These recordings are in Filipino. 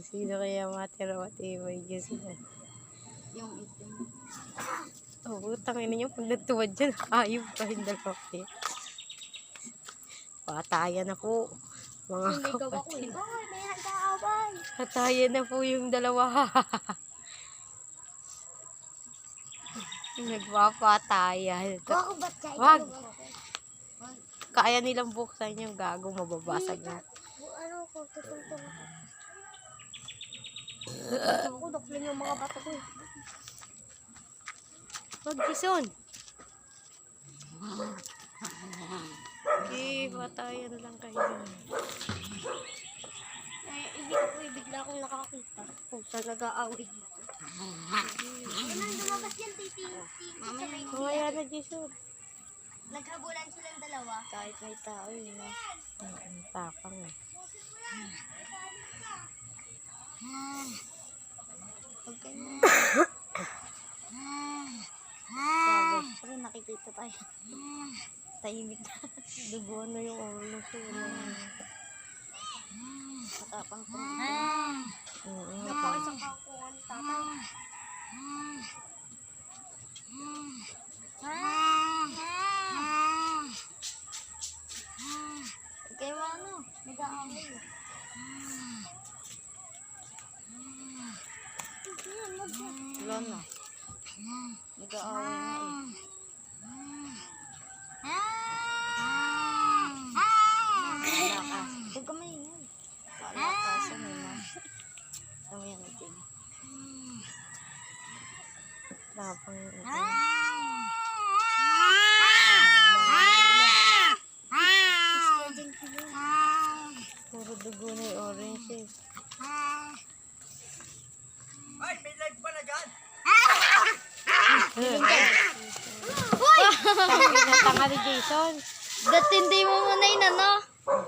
Sino kaya matira matibay Diyos na? Yung itim. Oh, utang ina niyo pag nagtuwad dyan, ayop pa yung dalawa kayo. Patayan na po. Mga kapatid. Oy, may nag-aaway. Patayan na po yung dalawa. Nagpapatayan. Ako ba't kayo? Wag. Kaya nilang buksan yung gago, mababasag na. Ano ko, tutungtong ako. Tutungtong ko, dokling yung mga bato ko. Wag, Jason. Okay, patayan lang kayo. Hindi ko bigla akong nakakita. Kung saan nag-aaway dito. Ano lumabas yan, titing. Kaya na, Jason. Naghabulan silang dalawa. Kahit may tao yun. Tapang eh. Huwag kayo na. Sabi, pero nakikita tayo. Tahimik na. Dugo na yung ulo ko. Matapang po. Napang. Okay, ano? Nag-aaway. Wala na. Nag-aaway na eh. Malakas. Huwag ka maingay. Malakasan eh na. Tama yan natin. Tapang. Puro dugo na yung orange eh. Ay, may leg pala dyan! Tanga ni Jason. Ba't hindi mo muna yun ano?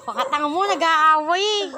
Pakatanga mo, nag-aaway.